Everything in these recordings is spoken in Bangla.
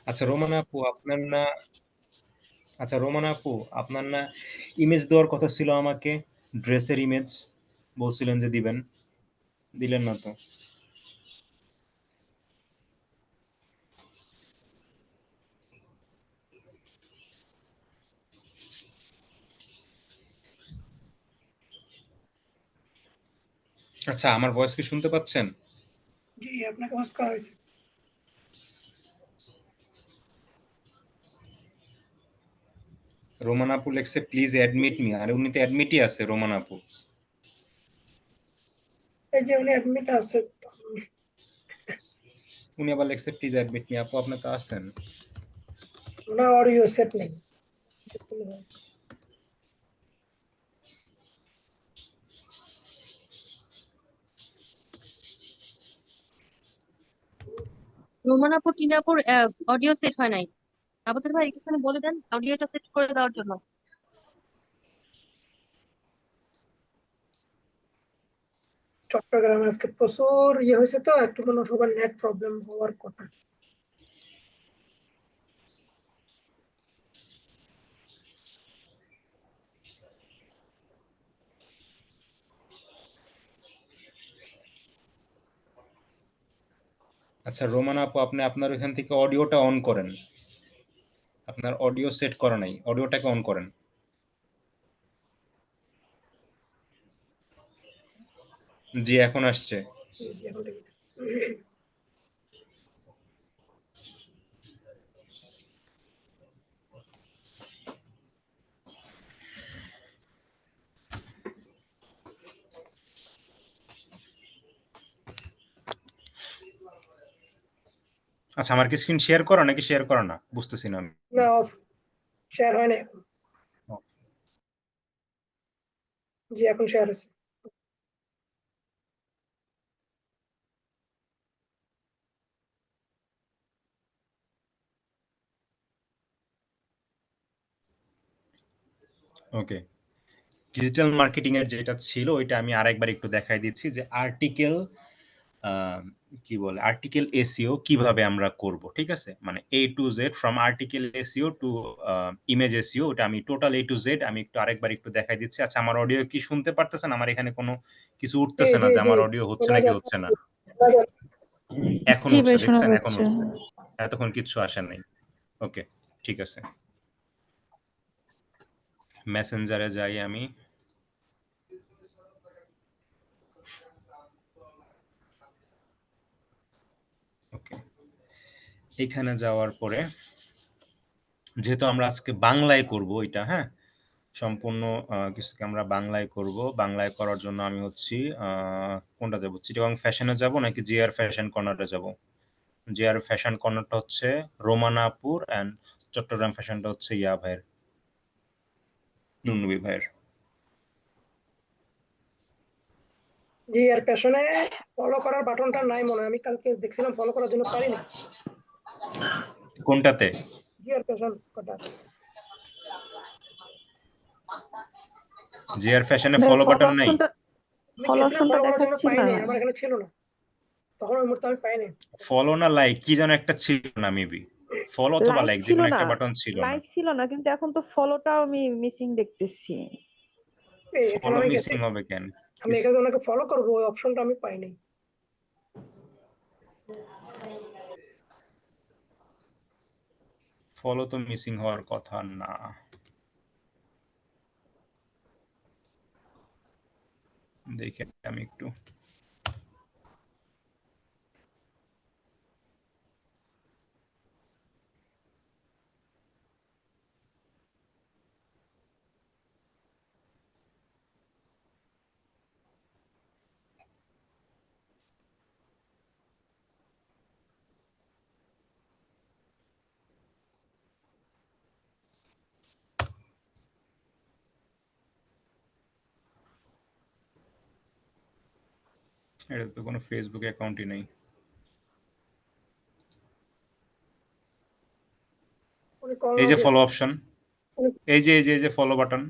আচ্ছা রোমানা আপু আপনার না ইমেজ দেওয়ার কথা ছিল আমাকে, ড্রেসের ইমেজ বলছিলেন যে দিবেন, দিলেন না তো। আচ্ছা আমার ভয়েস কি শুনতে পাচ্ছেন? জি আপনাকে হোস্ট করা হয়েছে। রোমানা আপু লেখছে প্লিজ অ্যাডমিট মি, আরে উনি তো অ্যাডমিটই আছে রোমানা আপু। এই যে উনি অ্যাডমিট আছে। উনি আবার লেখছে প্লিজ অ্যাডমিট মি, আপু আপনি তো আছেন। ওনার অডিও সেট নেই। সেট করলে হয়। রোমান আপু টিনা আপুর অডিও সেট হয় নাই। আবুদের ভাই এখানে বলে দেন অডিওটা সেট করে দেওয়ার জন্য। চট্টগ্রামে আজকে প্রচুর ইয়ে হয়েছে তো, একটু মনে হয় সবার নেট প্রবলেম হওয়ার কথা। আচ্ছা রোমানা আপু আপনি আপনার ওইখান থেকে অডিওটা অন করেন, আপনার অডিও সেট করা নাই, অডিওটাকে অন করেন। জি এখন আসছে। জি, এখন ঠিক আছে। আচ্ছা আমার কি স্ক্রিন শেয়ার করা নাকি শেয়ার করা না বুঝতেছি না আমি। না অফ, শেয়ার হয় না এখন। জি এখন শেয়ার হয়েছে। ওকে, ডিজিটাল মার্কেটিং এর যেটা ছিল ওইটা আমি আরেকবার একটু দেখাই দিচ্ছি যে আর্টিকেল কি বলে আর্টিকেল এসইও কিভাবে আমরা করব, ঠিক আছে? মানে A to Z from article SEO to image SEO, ওটা আমি টোটাল এ টু জেড আমি একটু আরেকবার একটু দেখাই দিচ্ছি। আচ্ছা আমার অডিও কি শুনতে পারতেছেন? আমার এখানে কোনো কিছু জি উঠতেছে না জি যে জি আমার অডিও হচ্ছে শোনা নাকি যাচ্ছে। হচ্ছে না? শোনা যাচ্ছে। এখন জি উঠছে, ভাই শোনা দেখছেন এখন যাচ্ছে। উঠছে, এতক্ষণ কিচ্ছু আসে নাই। ওকে ঠিক আছে, মেসেঞ্জারে যাই আমি। ওকে, এখানে যাওয়ার পরে যেহেতু আমরা আজকে বাংলায় করব এটা, হ্যাঁ সম্পূর্ণ কিছুকে আমরা বাংলায় করব। বাংলায় করার জন্য আমি হচ্ছি কোনটা যাব, চিটাগং ফ্যাশনে যাব নাকি জিআর ফ্যাশন কর্নারে যাব? জিআর ফ্যাশন কর্নারটা হচ্ছে রোমানাপুর অ্যান্ড চট্টগ্রাম ফ্যাশনটা হচ্ছে ইয়া ভাইয়ের, নুনবী ভাইয়ের। জি আর পেছনে ফলো করার বাটনটা নাই মনে হয়, আমি কালকে দেখছিলাম ফলো করার জন্য পারি না। কোনটাতে? জি আর পেছন কটা জিআর ফ্যাশনে ভাই ফলো ফলো বাটন নাই? অপশনটা আমি ফলো গেছিলাম অপশনটা ফলো করার জন্য দেখাচ্ছি পাই না। নাই, আমার এখানে ছিল না তখন, ওই মুহূর্তে আমি পাই নাই। ফলো না লাইক কি যেন একটা ছিল না, মেবি ফলো অথবা লাইক লাইক যে ছিল কোনো না, একটা বাটন ছিল না। লাইক ছিল না, কিন্তু এখন তো ফলোটাও আমি মিসিং দেখতেছি। এখন ফলো আমি গেছি, মিসিং হবে কেন? আমি এখানে ওনাকে ফলো করবো, ওই অপশনটা আমি পাই নাই। ফলো তো মিসিং হওয়ার কথা না। দেখে আমি একটু এটা তো কোনো ফেসবুক অ্যাকাউন্টই নেই। উনি কল এই নাও যে দিয়ে ফলো অপশন, এই যে ফলো বাটন।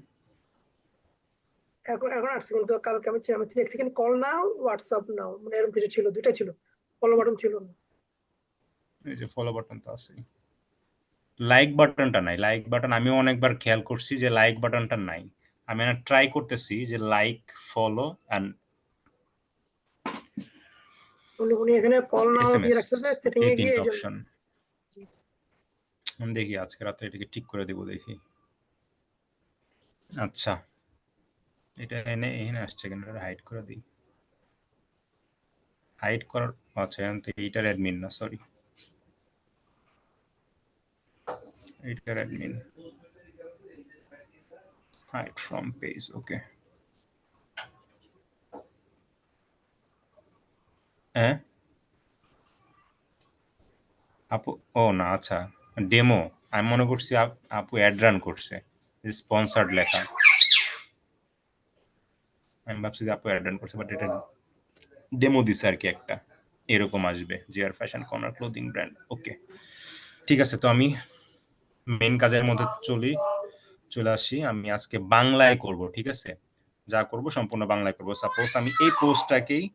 এখন এখন আসছে, কিন্তু কালকে আমি দেখছি কিন্তু কল নাও হোয়াটসঅ্যাপ নাও মানে এরকম কিছু ছিল, দুইটা ছিল, ফলো বাটন ছিল না। এই যে ফলো বাটন তো আছে। লাইক বাটনটা নাই। লাইক বাটন আমিও অনেকবার খেয়াল করছি যে লাইক বাটনটা নাই। আমি ট্রাই করতেছি যে লাইক, ফলো অ্যান্ড উনি এখানে কল নাও দিয়ে এসএমএস রাখছে যে সেটিং এই এ গিয়ে ৩ টা এই জন্য। অপশন। আমি দেখি আজকে রাতে এটাকে ঠিক করে দেব দেখি। আচ্ছা। এটা এখানে আসছে কেন? এটা হাইড করে দিই। হাইড করার আচ্ছা এইটার অ্যাডমিন না সরি। এইটার admin. Hide from page okay. হ্যাঁ? আপু ও না আচ্ছা ডেমো আমি মনে করছি আপু অ্যাড রান করছে স্পন্সর্ড লেখা আমি ভাবছি যে আপু অ্যাড রান করছে বাট এটা ডেমো দিছে আর কি একটা এরকম আসবে GR fashion corner clothing brand ওকে ঠিক আছে তো আমি মেইন কাজের মধ্যে চলে আসি আমি আজকে বাংলায় করব ঠিক আছে যা করব সম্পূর্ণ বাংলায় করব সাপোজ আমি এই পোস্টটাকেই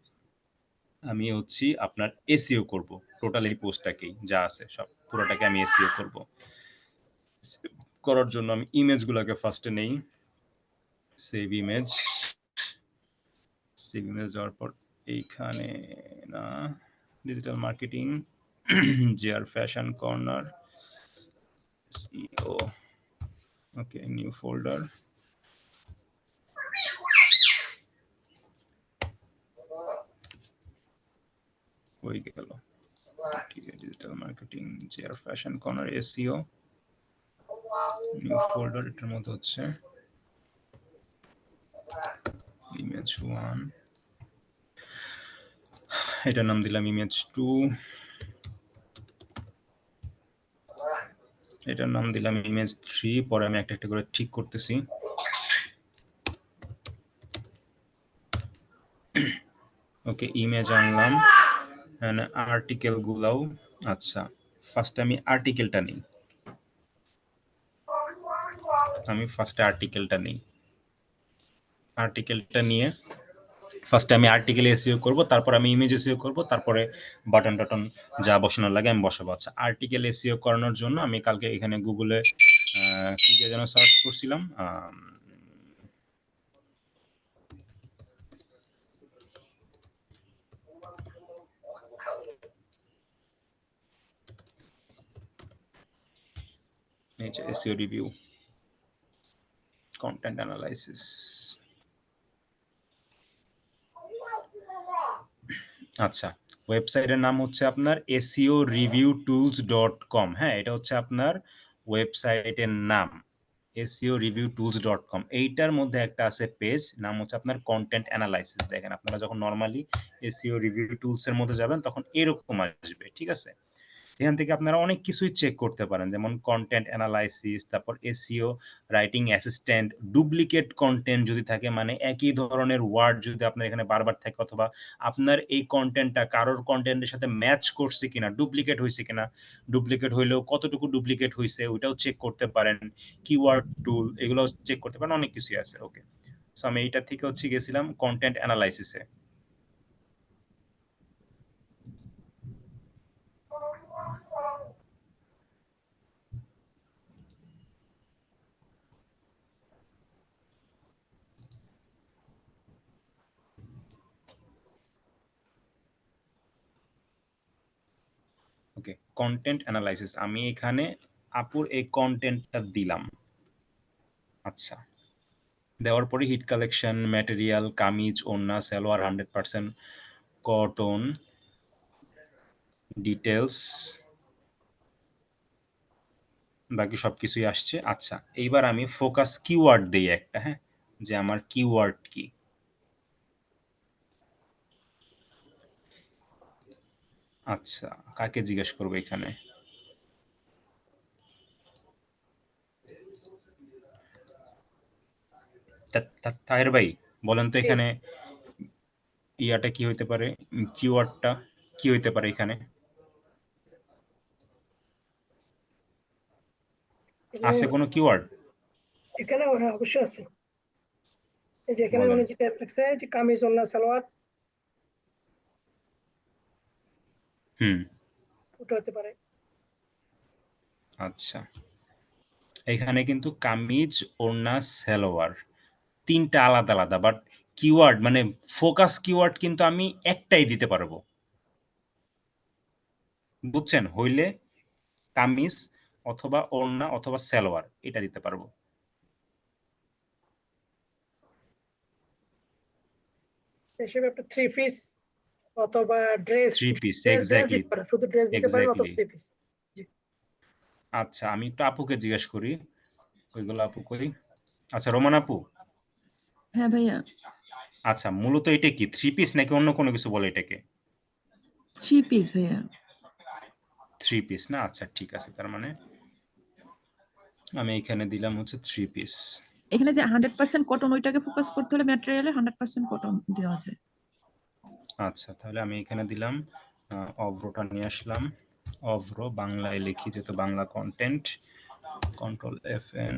আমি হচ্ছি আপনার এসইও করব টোটাল এই পোস্টটাকেই যা আছে সব পুরোটাকে আমি এসইও করব করার জন্য আমি ইমেজগুলোকে ফার্স্টে নেই সেভ ইমেজ যাওয়ার পর এইখানে না digital marketing GR fashion corner SEO okay new folder হয়ে গেল ঠিক আছে digital marketing GR fashion corner SEO new folder এটার মধ্যে হচ্ছে ইমেজ 1 এটার নাম দিলাম ইমেজ 2 এটার নাম দিলাম ইমেজ 3 পরে আমি একটা একটা করে ঠিক করতেছি ওকে ইমেজ আনলাম এন্ড আর্টিকেল গুলাও আচ্ছা ফার্স্ট আমি আর্টিকেলটা নেই আর্টিকেলটা নিয়ে ফার্স্টে আমি আর্টিকেল এসইও করব তারপর আমি ইমেজ এসইও করব তারপরে বাটন টাটন যা বসানোর লাগে আমি বসাবো আচ্ছা আর্টিকেল এসইও করানোর জন্য আমি কালকে এখানে গুগলে কি দিয়ে যেন সার্চ করছিলাম এই যে এসইও রিভিউ কন্টেন্ট অ্যানালাইসিস আচ্ছা ওয়েবসাইটের নাম হচ্ছে আপনার seoreviewtools.com হ্যাঁ এটা হচ্ছে আপনার ওয়েবসাইটের নাম seoreviewtools.com এইটার মধ্যে একটা আছে পেজ নাম হচ্ছে আপনার কন্টেন্ট অ্যানালাইসিস দেখেন আপনারা যখন নরমালি এসইও রিভিউ টুলস এর মধ্যে যাবেন তখন এরকম আসবে ঠিক আছে এখান থেকে আপনারা অনেক কিছুই চেক করতে পারেন যেমন কন্টেন্ট অ্যানালাইসিস তারপর SEO writing assistant duplicate content যদি থাকে মানে একই ধরনের ওয়ার্ড যদি আপনার এখানে বারবার থাকে অথবা আপনার এই কন্টেন্টটা কারোর কন্টেন্টের সাথে ম্যাচ করছে কিনা ডুপ্লিকেট হয়েছে কিনা ডুপ্লিকেট হইলেও কতটুকু ডুপ্লিকেট হয়েছে ওইটাও চেক করতে পারেন কিওয়ার্ড টুল এগুলো চেক করতে পারেন অনেক কিছুই আছে ওকে সো আমি এইটা থেকে হচ্ছে গেছিলাম কন্টেন্ট অ্যানালাইসিসে ওকে কন্টেন্ট অ্যানালাইসিস আমি এখানে আপুর এই কন্টেন্টটা দিলাম আচ্ছা দেওয়ার পরে হিট কালেকশন ম্যাটেরিয়াল কামিজ ওন্না সালোয়ার 100% কটন ডিটেলস বাকি সবকিছুই আসছে আচ্ছা এইবার আমি ফোকাস কিওয়ার্ড দেই একটা হ্যাঁ যে আমার কিওয়ার্ড কি আচ্ছা কাকে জিজ্ঞেস করবো এখানে তাহের ভাই বলেন তো এখানে ইয়াটা কি হইতে পারে কিওয়ার্ডটা কি হইতে পারে এখানে আছে কোনো কিওয়ার্ড এখানে হ্যাঁ অবশ্যই আছে এই যে এখানে বলেন উনি যেটা লিখছে যে কামিজ ওন্না সালোয়ার ওটা হতে পারে আচ্ছা, এখানে কিন্তু কামিজ, ওড়না, সালোয়ার ৩ টা আলাদা, আলাদা। বাট কিওয়ার্ড মানে ফোকাস কিওয়ার্ড কিন্তু আমি একটাই দিতে পারবো। বুঝছেন? হইলে কামিজ অথবা ওড়না অথবা সালোয়ার এটা দিতে পারবো। হিসেবে একটা 3 পিস অথবা ড্রেস 3 পিস ড্রেস এক্সাক্টলি, দিতে পারেন, শুধু ড্রেস দিতে পারেন অথবা এক্সাক্টলি। 3 পিস। জি। আচ্ছা, আমি একটু আপুকে জিজ্ঞেস করি। ওইগুলো আপু কই? আচ্ছা, রোমান আপু। হ্যাঁ ভাইয়া, আচ্ছা, মূলত এটা কি 3 পিস নাকি অন্য কোনো কিছু বলে এটাকে? 3 পিস ভাইয়া। 3 পিস না? আচ্ছা, ঠিক আছে। তার মানে আমি এখানে দিলাম হচ্ছে 3 পিস। এখানে যে 100% কটন, ওইটাকে ফোকাস করতে হলে ম্যাটেরিয়ালে 100% কটন দেওয়া যায়। আচ্ছা, তাহলে আমি এখানে দিলাম অভ্রটা নিয়ে আসলাম। অভ্র বাংলায় লিখি যেহেতু Bangla content. Control FN।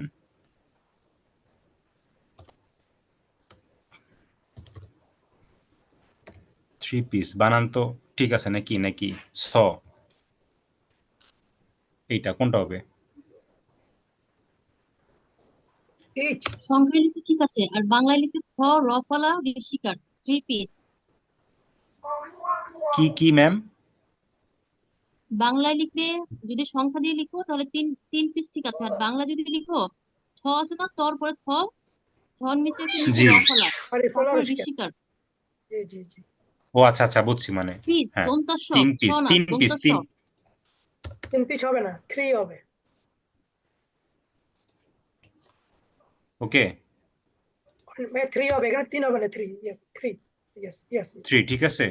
Three piece বানান তো ঠিক আছে নাকি? নাকি ছ? এইটা কোনটা হবে? ইচ সংখ্যায় লিখে ঠিক আছে, আর বাংলায় লিখে থ রফলা ঋষিকার 3 পিস। কি কি ম্যাম? বাংলায় লিখলে যদি সংখ্যা দিয়ে লিখো তাহলে তিন পিস ঠিক আছে, আর বাংলা যদি লিখো থ আছে না, তর পরে থ, ধর নিচে একটা নিচে জি। রফলা, মানে তারপরে ফলোয়ার ঋষিকার জি জি জি। ও আচ্ছা, আচ্ছা, বুঝছি। মানে পিস হ্যাঁ, দন্তাস 3 ছ পিস, না 3 পিস, দন্তাস 3। 3 পিস হবে না, 3 হবে। ওকে, মানে 3 হবে, এখানে 3 হবে না, 3 ইয়েস 3 ইয়েস ইয়েস। 3 ঠিক আছে।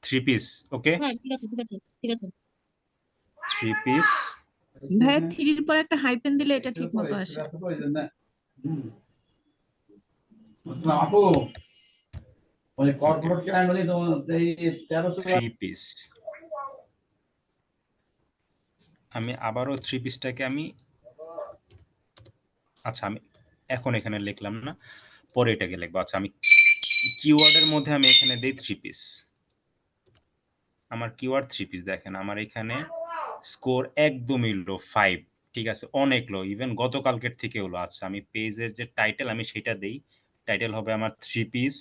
3 পিস ওকে। হ্যাঁ ঠিক আছে ঠিক আছে ঠিক আছে। 3 পিস। ভাইয়া 3-র পর একটা হাইপেন দিলে এটা ঠিক মতো আসে। আপু ওই ওকে, কর্পোরেট ক্রাইম বলি তো এই 1300 3 পিস। আমি আবারও 3 পিসটাকে আমি আচ্ছা, আমি এখন এখানে লিখলাম না, পরে এটাকে লিখবো। আচ্ছা, আমি কিওয়ার্ডের মধ্যে আমি এখানে দেই 3 পিস। আমার কিওয়ার্ড 3 পিস। দেখেন আমার এখানে স্কোর একদমই লো 5। ঠিক আছে, অনেক লো, ইভেন গতকালকের থেকেও লো। আচ্ছা, আমি পেজের যে টাইটেল আমি সেটা দেই। টাইটেল হবে আমার 3 পিস।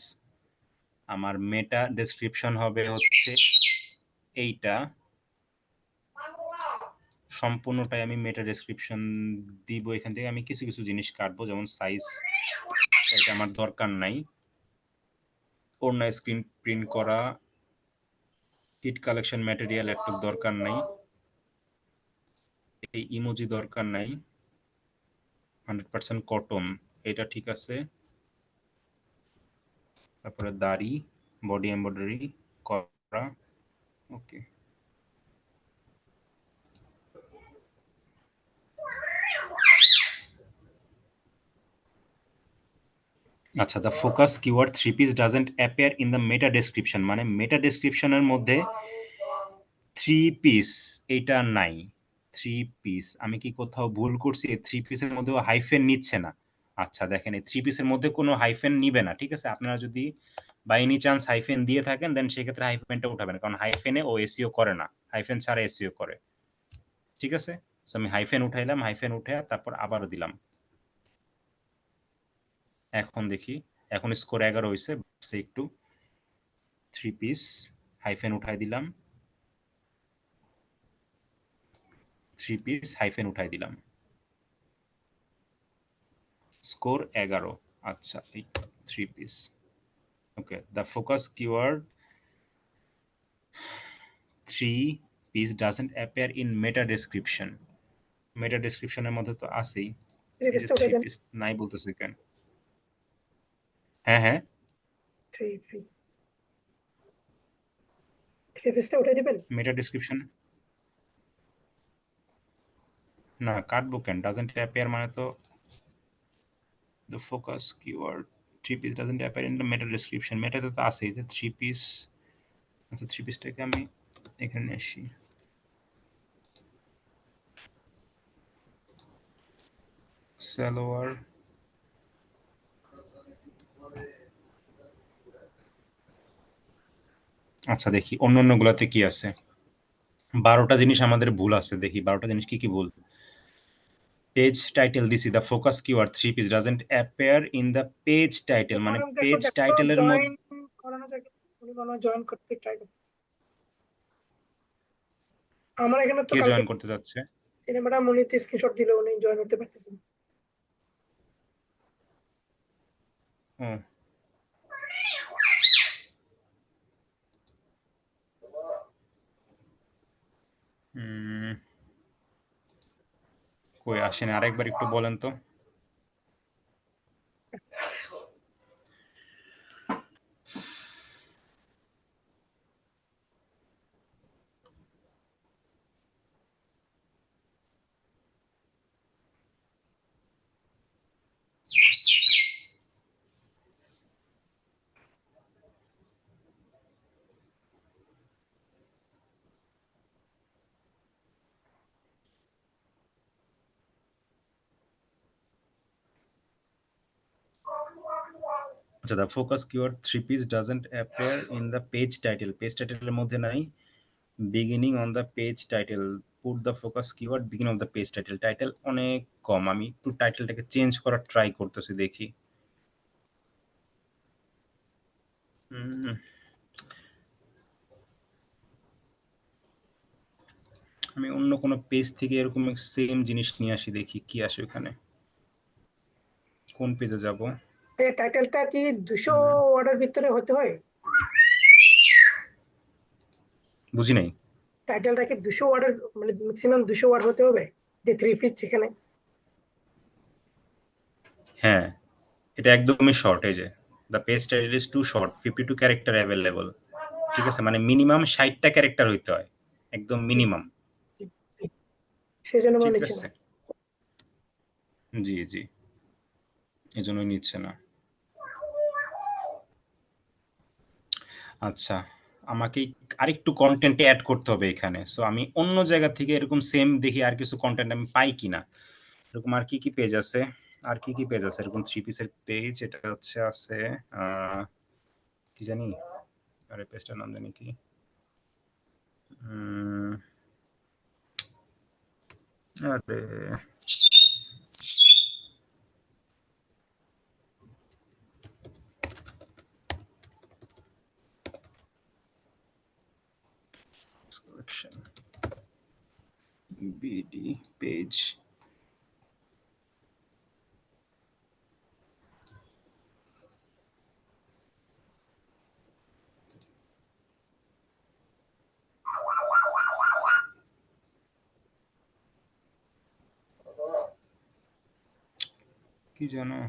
আমার মেটা ডেসক্রিপশন হবে হচ্ছে এইটা। সম্পূর্ণটাই আমি মেটা ডেসক্রিপশন দিব। এখান থেকে আমি কিছু কিছু জিনিস কাটবো, যেমন সাইজ, এটা আমার দরকার নাই। ওড়না স্ক্রিন প্রিন্ট করা, কিট কালেকশন ম্যাটেরিয়াল একটু দরকার নাই। এই ইমোজি দরকার নাই। 100% কটন, এটা ঠিক আছে। তারপরে দাড়ি, বডি এমব্রয়ডারি করা। ওকে, আচ্ছা, the focus keyword 3 piece doesn't appear in the meta description. মানে মেটা ডেসক্রিপশনের মধ্যে 3 পিস এটা নাই। 3 পিস আমি কি কোথাও ভুল করছি? 3 পিসের মধ্যেও হাইফেন নিচ্ছে না। আচ্ছা, দেখেন এই 3 পিসের মধ্যে কোনো হাইফেন নিবে না। ঠিক আছে, আপনারা যদি বাই এনি চান্স হাইফেন দিয়ে থাকেন দেন সেক্ষেত্রে হাইফেনটা উঠাবেন, কারণ হাইফেনে ও এসইও করে না, হাইফেন ছাড়া এসইও করে। ঠিক আছে, সো আমি হাইফেন উঠাইলাম, হাইফেন উঠে তারপর আবারও দিলাম। এখন দেখি, এখন স্কোর 11 হয়েছে। একটু 3 পিস হাইফেন উঠাই দিলাম, 3 পিস হাইফেন উঠাই দিলাম, স্কোর 11। আচ্ছা, এই 3 পিস। Okay, the focus keyword 3 piece doesn't appear in meta description. Meta ডেসক্রিপশনের মধ্যে তো আছেই। 3 এই যে পিসটা উঠাই 3 দেন। পিস নাই বলতেছে কেন? হ্যাঁ, হ্যাঁ, 3 পিস 3 পিসটা উঠাই দিবেন। মেটা ডেসক্রিপশন না কাটবো কেন? ডাজন্ট অ্যাপিয়ার মানে তো the focus keyword 3 piece doesn't appear in the meta description। মেটাতে তো আছেই যে 3 পিস। আচ্ছা, 3 পিসটাকে আমি এখানে আসি। সালোয়ার, আচ্ছা দেখি অন্যান্য গুলাতে কি আছে। 12টা জিনিস আমাদের ভুল আছে। দেখি 12টা জিনিস কি ভুল? পেজ টাইটেল দিছি, the focus keyword 3 piece doesn't appear in the page title, মানে ম্যাডাম দেখো পেজ দেখো তো টাইটেলের জয়েন করানো যায় কিনা? উনি মনে হয় জয়েন করতে ট্রাই করতেছে। আমার এখানে তো কে কালকে জয়েন করতে যাচ্ছে? তিনি ম্যাডাম উনি তো স্ক্রিনশট দিলে উনি জয়েন করতে পারতেছেন। ও কই আসেন, আরেকবার একটু বলেন তো। আচ্ছা, the focus keyword 3 piece doesn't appear in the page title, page টাইটেলের মধ্যে নাই। Beginning on the page title, put the focus keyword beginning of the page title. Title অনেক কম, আমি একটু টাইটেলটাকে চেঞ্জ করার ট্রাই করতেছি, দেখি। উম, আমি অন্য কোনো পেজ থেকে এরকম সেম জিনিস নিয়ে আসি, দেখি কি আসে ওখানে। কোন পেজে যাব? এই টাইটেলটা কি 200 ওয়ার্ডের ভিতরে হতে হয়? বুঝি নাই। টাইটেলটা কি 200 ওয়ার্ডের, মানে ম্যাক্সিমাম 200 ওয়ার্ড হতে হবে যে 3 পিস সেখানে? হ্যাঁ, এটা একদমই শর্ট। এই যে the page title is too short, 52 character available. ঠিক আছে, মানে মিনিমাম 60টা ক্যারেক্টার হইতে হয়, একদম মিনিমাম। সেই জন্য মনে ঠিক নিচ্ছে না। আছে, জি জি, এই জন্যই নিচ্ছে না। আচ্ছা, আমাকে আরেকটু কন্টেন্ট অ্যাড করতে হবে এখানে। সো আমি অন্য জায়গা থেকে এরকম সেম দেখি আর কিছু কন্টেন্ট আমি পাই কিনা। এরকম আর কি পেজ আছে? আর কি পেজ আছে এরকম 3 পিসের পেজ? এটা হচ্ছে আছে কি জানি, আরে পেজটার নাম জানি কি? আরে collection বিডি পেজ। কি জানো,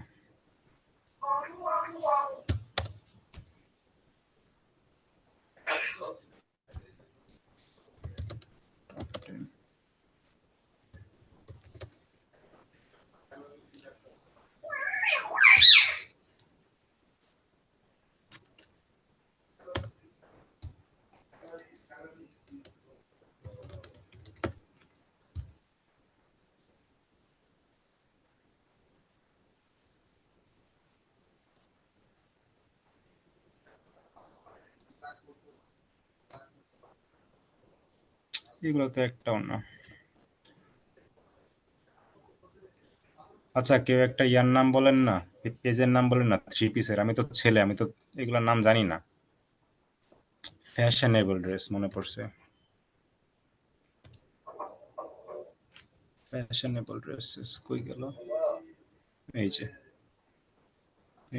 এগুলো তো একটাও না। আচ্ছা, কেউ একটা ইয়ার নাম বলেন না, পেজের নাম বলেন না, 3 পিসের। আমি তো ছেলে, আমি তো এগুলোর নাম জানি না। ফ্যাশনেবল ড্রেস, মনে পড়ছে। ফ্যাশনেবল ড্রেসেস কই গেল? এই যে,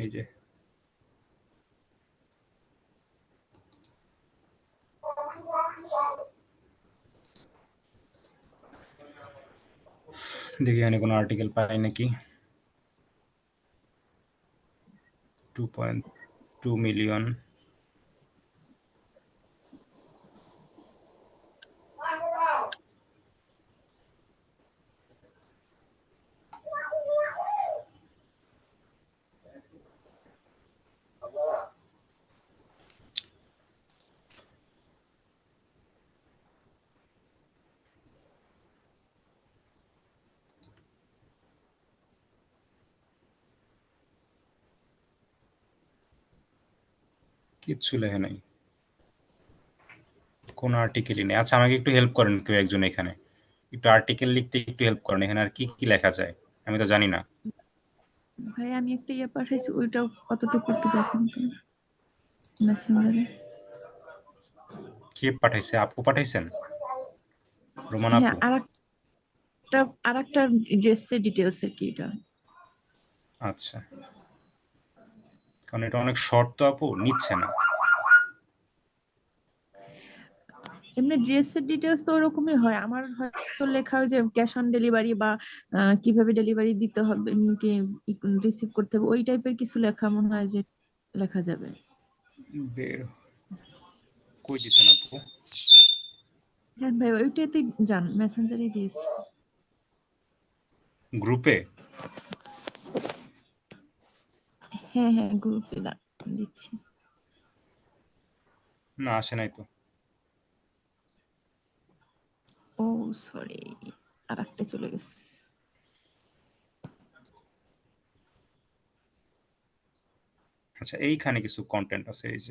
এই যে। দেখি এখানে কোনো আর্টিকেল পাই নাকি। 2.2 মিলিয়ন। কিচ্ছু লেখে নাই। কোন আর্টিকেলই নেই। আচ্ছা আমাকে একটু হেল্প করেন কেউ একজন এখানে। একটু আর্টিকেল লিখতে একটু হেল্প করেন। এখানে আর কি লেখা যায়? আমি তো জানি না। ভাই আমি একটা ইয়ে পাঠাইছি, ওইটাও কতটুকু একটু দেখেন তো মেসেঞ্জারে। কে পাঠাইছে? আপু পাঠাইছেন? রোমান হ্যাঁ, আপু? আরেকটা ড্রেসের ডিটেলস আর কি এটা। আচ্ছা। কারণ এটা অনেক শর্ট তো আপু, নিচ্ছে না। এমনি ড্রেসের ডিটেলস তো ওরকমই হয়, আমার হয়তো লেখা হয় যে ক্যাশ অন ডেলিভারি বা কিভাবে ডেলিভারি দিতে হবে, কি রিসিভ করতে হবে, ওই টাইপের কিছু লেখা মনে হয় যে লেখা যাবে। বের কই দিছেন আপু? হ্যাঁ ভাই, ওইটাতেই যান, মেসেঞ্জারে দিয়েছি। গ্রুপে? হ্যাঁ হ্যাঁ, গ্রুপে দিচ্ছি। না আসে নাই তো। ও সরি, আরেকটা চলে গেছে। আচ্ছা এইখানে কিছু কন্টেন্ট আছে, এই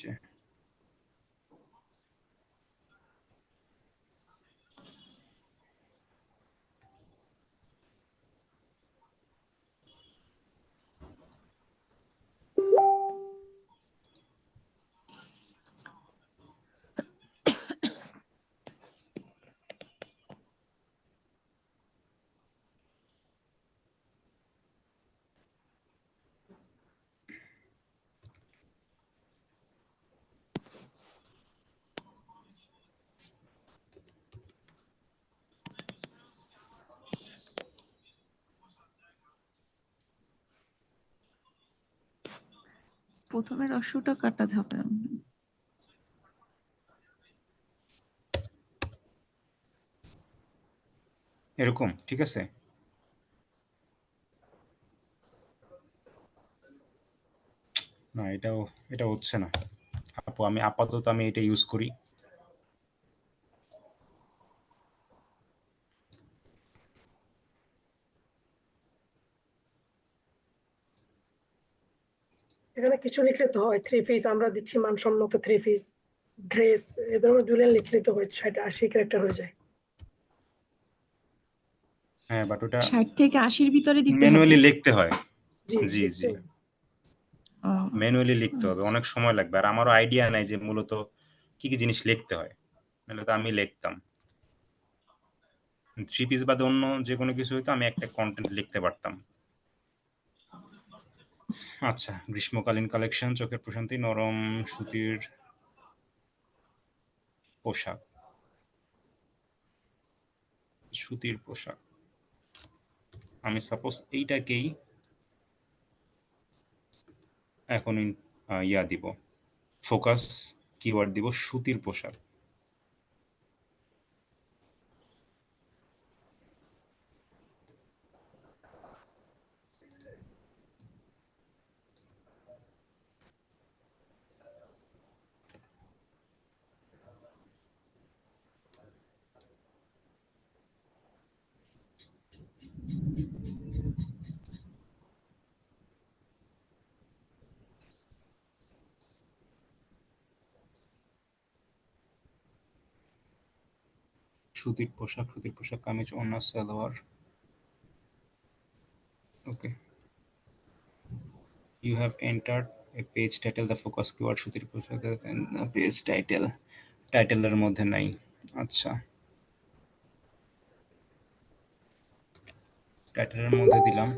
যে প্রথমে রস্যটা কাটা যাবে না। এরকম ঠিক আছে? না এটা হচ্ছে না। আপু আমি আপাতত এটা ইউজ করি। এখানে কিছু লিখলে তো হয়, 3 পিস আমরা দিচ্ছি মানসম্মত 3 পিস ড্রেস, এ ধরনের 2 লাইন লিখলে তো হয় 60-80 ক্যারেক্টার হয়ে যায়। হ্যাঁ বাট ওটা 60 থেকে 80-র ভিতরে দিতে হবে। ম্যানুয়ালি লিখতে হয়। জি জি লিখতে জি হবে। ও, ম্যানুয়ালি লিখতে হবে, অনেক সময় লাগবে। আর আমারও আইডিয়া নাই যে মূলত কি কি জিনিস লিখতে হয়, নাহলে তো আমি লিখতাম। 3 পিস বাদে অন্য যে কোনো কিছু হইতো আমি একটা কন্টেন্ট লিখতে পারতাম। আচ্ছা গ্রীষ্মকালীন কালেকশন, চোখের প্রশান্তি, নরম সুতির পোশাক। সুতির পোশাক আমি সাপোজ এইটাকেই এখন ইয়া দিব, ফোকাস কিওয়ার্ড দিব সুতির পোশাক। সুতির পোশাক কামিজ ওড়না সালোয়ার। ওকে, you have entered a page title, the focus keyword সুতির পোশাক, পেজ টাইটেলের মধ্যে নাই। আচ্ছা টাইটেলের মধ্যে দিলাম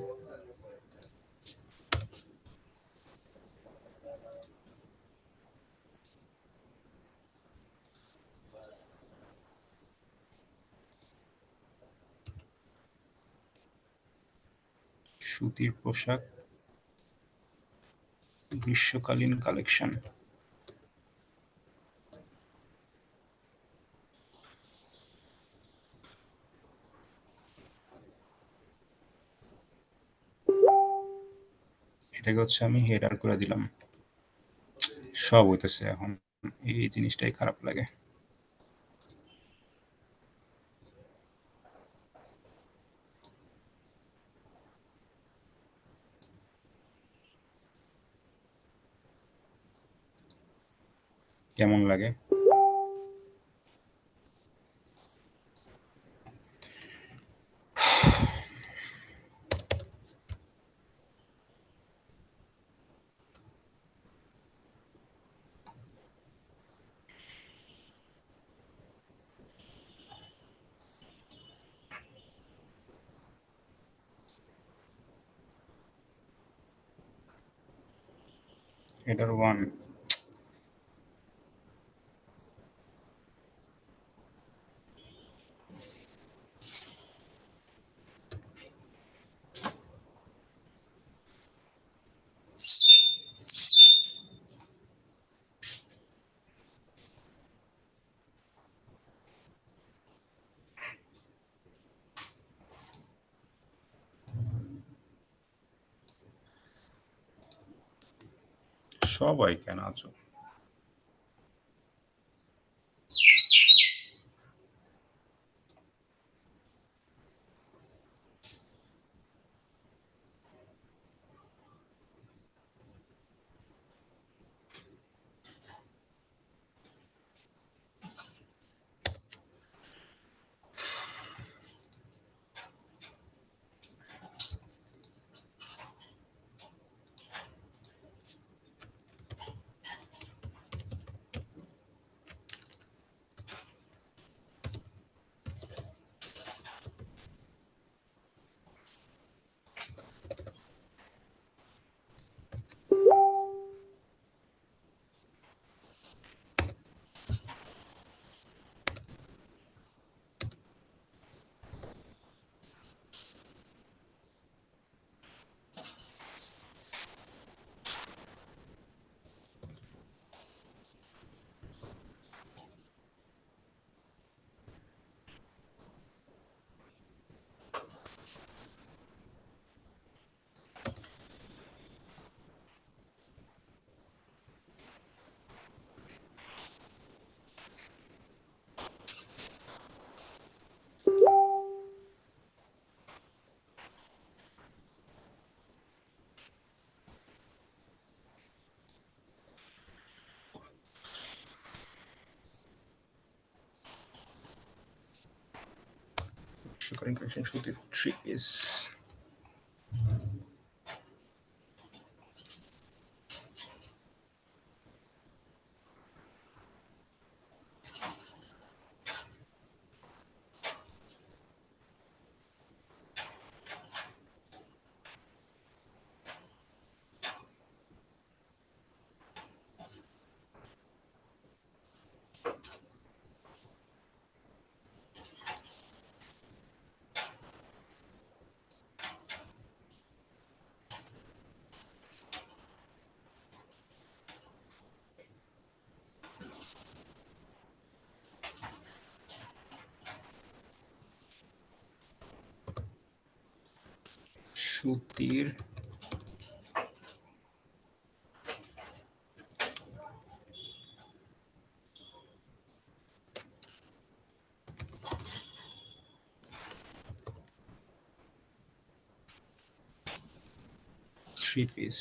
সুতির পোশাক গ্রীষ্মকালীন কালেকশন। এটাকে আমি হেডার করে দিলাম। সব হইতেছে এখন, এই জিনিসটাই খারাপ লাগে। কেমন লাগে? এটার 1 সবাই কেন আছো? Sugaring connection should be 3 piece. সুতির থ্রি পিস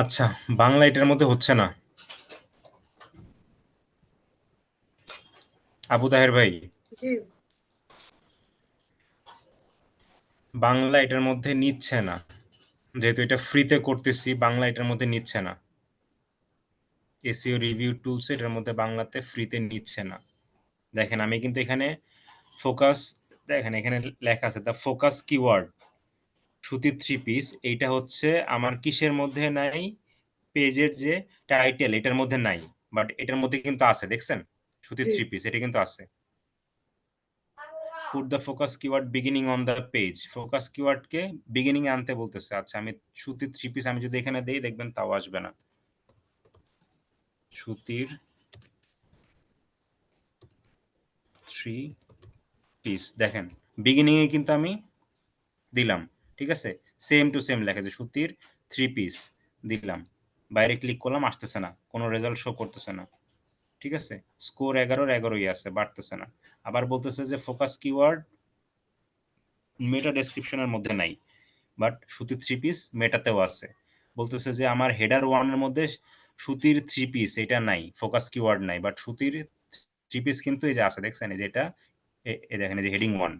আচ্ছা বাংলা এটার মধ্যে হচ্ছে না আবু তাহের ভাই জি বাংলা এটার মধ্যে নিচ্ছে না যেহেতু এটা ফ্রিতে করতেছি, বাংলা এটার মধ্যে নিচ্ছে না। এসইও রিভিউ টুলস এটার মধ্যে বাংলাতে ফ্রিতে নিচ্ছে না। দেখেন আমি কিন্তু এখানে ফোকাস, দেখেন এখানে লেখা আছে দ্য ফোকাস কিওয়ার্ড সুতির 3 পিস, এইটা হচ্ছে আমার কিসের মধ্যে নাই, পেজের যে টাইটেল এটার মধ্যে নাই, বাট এটার মধ্যে কিন্তু আছে, দেখছেন সুতির জি 3 পিস এটা কিন্তু আছে। Put the focus keyword beginning on the page, focus কিওয়ার্ডকে বিগিনিং এ আনতে বলতেছে। আচ্ছা আমি সুতির 3 পিস আমি যদি এখানে দেই দেখবেন তাও আসবে না। সুতির 3 পিস দেখেন বিগিনিং এ কিন্তু আমি দিলাম, ঠিক আছে, সেম টু সেম লেখা আছে সুতির 3 পিস দিলাম, বাইরে ক্লিক করলাম আসতেছে না, কোনো রেজাল্ট শো করতেছে না, ঠিক আছে, স্কোর 11-র 11ই আছে, বাড়তেছে না। আবার বলতেছে যে ফোকাস কিওয়ার্ড মেটা ডেসক্রিপশনের মধ্যে নাই, বাট সুতির 3 পিস মেটাতেও আছে। বলতেছে যে আমার হেডার 1 এর মধ্যে সুতির 3 পিস এটা নাই, ফোকাস কিওয়ার্ড নাই, বাট সুতির 3 পিস কিন্তু এই যে আছে, দেখছেন এই যে এটা, এই দেখেন এই যে হেডিং 1,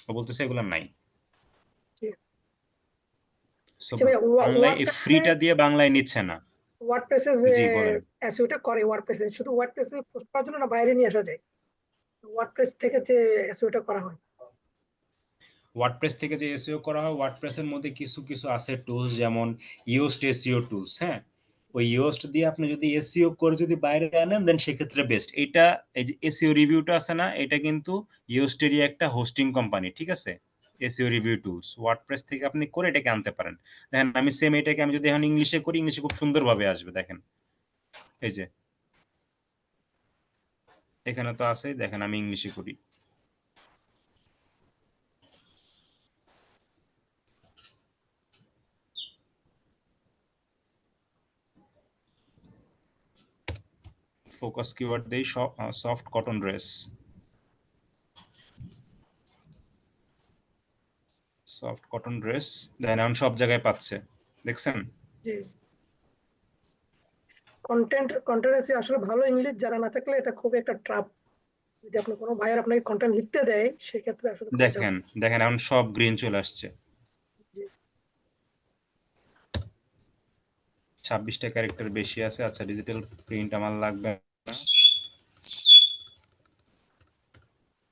ও বলতেছে এগুলো নাই। জি সো আচ্ছা ভাই বাংলায় এই ফ্রিটা দিয়ে বাংলায় নিচ্ছে না। ওয়ার্ডপ্রেসে যে জি বলেন। এসইওটা করে ওয়ার্ডপ্রেসে শুধু ওয়ার্ডপ্রেসে পোস্ট করার জন্য না বাইরে নিয়ে আসা যায়? ওয়ার্ডপ্রেস থেকে যে এসইওটা করা হয়। ওয়ার্ডপ্রেস থেকে যে এসইও করা হয়, ওয়ার্ডপ্রেসের মধ্যে কিছু কিছু আছে টুলস, যেমন ইয়োস্ট এসইও টুলস, হ্যাঁ, ওই ইয়োস্ট দিয়ে আপনি যদি এসইও করে যদি বাইরে আনেন দেন সেক্ষেত্রে বেস্ট। এটা এই যে এসইও রিভিউটা আছে না, এটা কিন্তু ইয়োস্টেরই একটা হোস্টিং কোম্পানি, ঠিক আছে, এসইও রিভিউ টুলস ওয়ার্ডপ্রেস থেকে আপনি করে এটাকে আনতে পারেন। দেখেন আমি সেম এটাকে আমি যদি এখন ইংলিশে করি, ইংলিশে খুব সুন্দরভাবে আসবে, দেখেন এই যে এখানে তো আছে, দেখেন আমি ইংলিশে করি, ফোকাস কিওয়ার্ড দেই soft cotton dress, soft cotton dress, দেখেন এখন সব জায়গায় পাচ্ছে, দেখছেন। জি কন্টেন্ট আসলে ভালো ইংলিশ জানা না থাকলে এটা খুব একটা ট্রাপ। যদি আপনি কোনো ভাইয়ের আপনাকে কন্টেন্ট লিখতে দেয় সেক্ষেত্রে আসলে খুব দেখেন দেখেন এখন সব গ্রিন চলে আসছে, জি 26টা ক্যারেক্টার বেশি আছে। আচ্ছা ডিজিটাল প্রিন্ট আমার লাগবে না,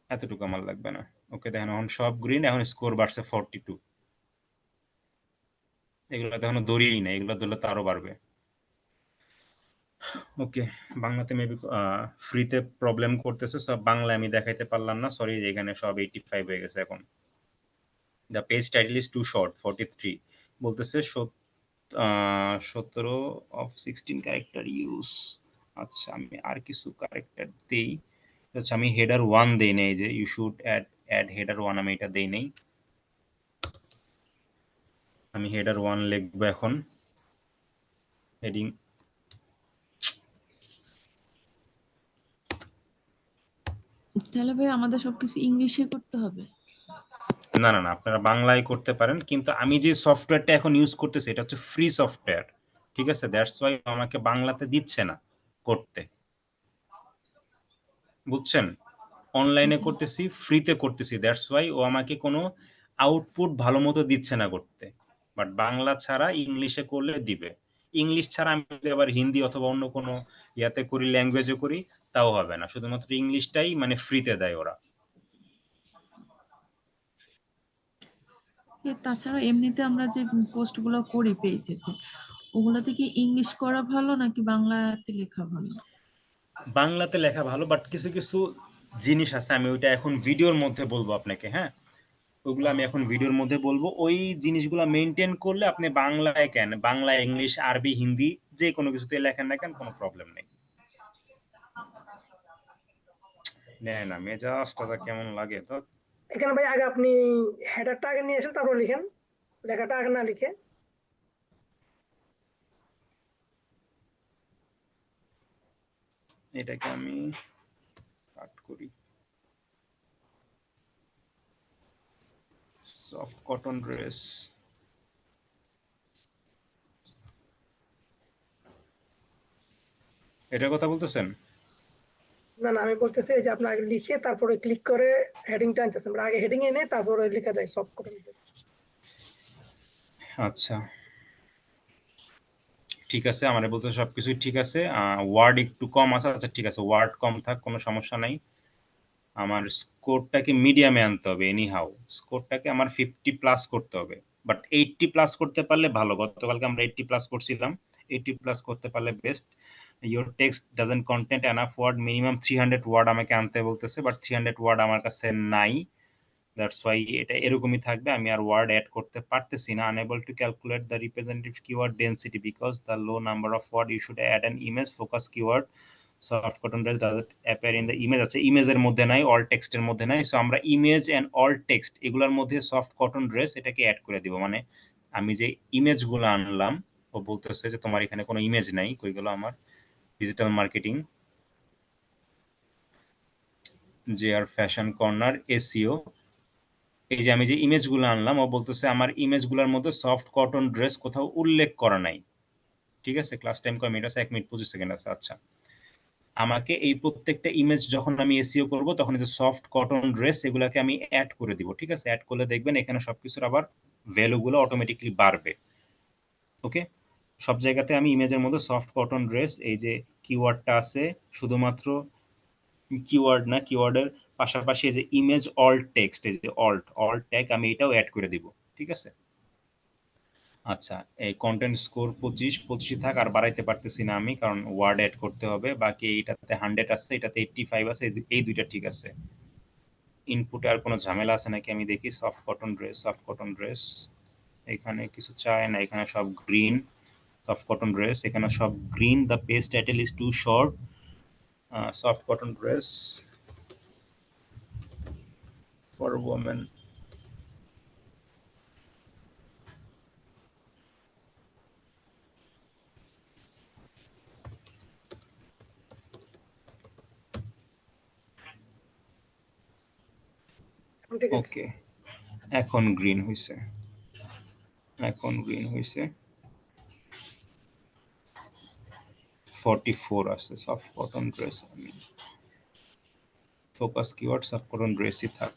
এতটুকু আমার লাগবে না। ওকে দেখেন এখন সব গ্রিন, এখন স্কোর বাড়ছে 42, এগুলো তো এখনো দৌড়িয়েই না, এগুলো ধরলে তো আরো বাড়বে। ওকে বাংলাতে মেবি ফ্রিতে প্রবলেম করতেছে, সব বাংলায় আমি দেখাইতে পারলাম না, সরি, এখানে সব 85 হয়ে গেছে এখন। The page title is too short 43 বলতেছে 17 of 16 ক্যারেক্টার ইউজ। আচ্ছা আমি আর কিছু ক্যারেক্টার দেই, আচ্ছা আমি হেডার 1 দেই নাই, যে ইউ শুড অ্যাড হেডার 1 আমি এটা দেই নাই, আমি হেডার 1 লিখবো এখন, হেডিং তাহলে ভাই আমাদের সবকিছু ইংলিশে করতে হবে? না না না, আপনারা বাংলায় করতে পারেন, কিন্তু আমি যে সফটওয়্যারটা এখন ইউজ করতেছি এটা হচ্ছে ফ্রি সফটওয়্যার, ঠিক আছে, দ্যাটস ওয়াই আমাকে বাংলাতে দিচ্ছে না করতে, বুঝছেন, অনলাইনে করতেছি, ফ্রিতে করতেছি, দ্যাটস ওয়াই ও আমাকে কোনো আউটপুট ভালো মতো দিচ্ছে না করতে। বাট বাংলা ছাড়া ইংলিশে করলে দিবে, ইংলিশ ছাড়া আমি যদি আবার হিন্দি অথবা অন্য কোনো ইয়াতে করি, ল্যাঙ্গুয়েজে করি, তাও হবে না, শুধুমাত্র ইংলিশটাই মানে ফ্রিতে দেয় ওরা। তাছাড়া এমনিতে আমরা যে পোস্ট গুলো করি পেজেতে, ওগুলাতে কি ইংলিশ করা ভালো নাকি বাংলাতে লেখা ভালো? বাংলাতে লেখা ভালো, বাট কিছু কিছু জিনিস আছে আমি ওইটা এখন ভিডিওর মধ্যে বলবো আপনাকে, হ্যাঁ, ওইগুলো আমি এখন ভিডিওর মধ্যে বলবো, ওই জিনিসগুলো মেনটেন করলে আপনি বাংলায় কেন, বাংলা, ইংলিশ, আরবি, হিন্দি যে কোনো কিছুতে লেখেন না কেন কোনো প্রবলেম নেই। না মেজাজটা কেমন লাগে তো। এখানে ভাই আগে আপনি হেডারটা আগে নিয়ে আসেন তারপর লিখেন, লেখাটা আগে না লিখে। এটাকে আমি কাট করি, সফট কটন ড্রেস, এটার কথা বলতেছেন? না না আমি বলতেছি এই যে আপনি আগে লিখে তারপরে ক্লিক করে হেডিংটা আনতেছেন, আগে হেডিং এনে তারপরে লেখা যায় সব করে। আচ্ছা ঠিক আছে, আমারে বলতে সবকিছুই ঠিক আছে। ওয়ার্ড একটু কম আছে। আচ্ছা ঠিক আছে, ওয়ার্ড কম থাক, কোনো সমস্যা নাই। আমার স্কোরটাকে মিডিয়ামে আনতে হবে এনি হাউ। স্কোরটাকে আমার 50 প্লাস করতে হবে, বাট 80 প্লাস করতে পারলে ভালো। গতকালকে আমরা 80 প্লাস করছিলাম, 80 প্লাস করতে পারলে best. Your text doesn't content enough word, minimum 300 word আমাকে আনতে বলতেছে, বাট 300 ওয়ার্ড আমার কাছে নাই। দ্যাটস ওয়াই এটা এরকমই থাকবে। আমি আর ওয়ার্ড অ্যাড করতে পারতেছি না। Unable to calculate the representative keyword density because the low number of word you should add an image focus keyword soft cotton dress does it appear in the image. আছে ইমেজের মধ্যে নাই, অল টেক্সটের মধ্যে নাই। সো আমরা ইমেজ এন্ড অল টেক্সট এগুলোর মধ্যে সফট কটন ড্রেস এটাকে অ্যাড করে দিব। মানে আমি যে ইমেজগুলো আনলাম, ও বলতেছে যে তোমার এখানে কোনো ইমেজ নাই, কই গেল আমার ডিজিটাল মার্কেটিং, যে আর ফ্যাশন কর্নার, এসইও। এই যে আমি যে ইমেজগুলো আনলাম, ও বলতেছে আমার ইমেজগুলোর মধ্যে সফট কটন ড্রেস কোথাও উল্লেখ করা নাই। ঠিক আছে, ক্লাস টাইম কয় মিনিট আছে? 1 মিনিট 25 সেকেন্ড আছে। আচ্ছা, আমাকে এই প্রত্যেকটা ইমেজ যখন আমি এসইও করব তখন এই যে সফট কটন ড্রেস এগুলাকে আমি অ্যাড করে দিব। ঠিক আছে, অ্যাড করলে দেখবেন এখানে সবকিছুর আবার ভ্যালুগুলো অটোমেটিকলি বাড়বে। ওকে, সব জায়গাতে আমি ইমেজের মধ্যে সফট কটন ড্রেস এই যে কিওয়ার্ডটা আছে, শুধুমাত্র কিওয়ার্ড না, কিওয়ার্ডের পাশাপাশি এই যে ইমেজ অল্ট টেক্সট, এই যে অল্ট ট্যাগ আমি এটাও অ্যাড করে দিব। ঠিক আছে, আচ্ছা এই কন্টেন্ট স্কোর 25 থাক, আর বাড়াইতে পারতেছি না আমি, কারণ ওয়ার্ড অ্যাড করতে হবে। বাকি এইটাতে 100 আছে, এটাতে 85 আছে, এই দুইটা ঠিক আছে। ইনপুটে আর কোনো ঝামেলা আছে নাকি আমি দেখি। Soft cotton dress, soft cotton dress, এখানে কিছু চায় না, এখানে সব গ্রিন। সফট কটন ড্রেস এখানে সব গ্রিন। The page title is too short. Soft cotton dress for women. ঠিক আছে। ওকে, এখন গ্রিন হইছে, এখন গ্রিন হইছে। 44 আছে সফট কটন ড্রেস। আমি ফোকাস কিওয়ার্ড সফট কটন ড্রেসই থাক।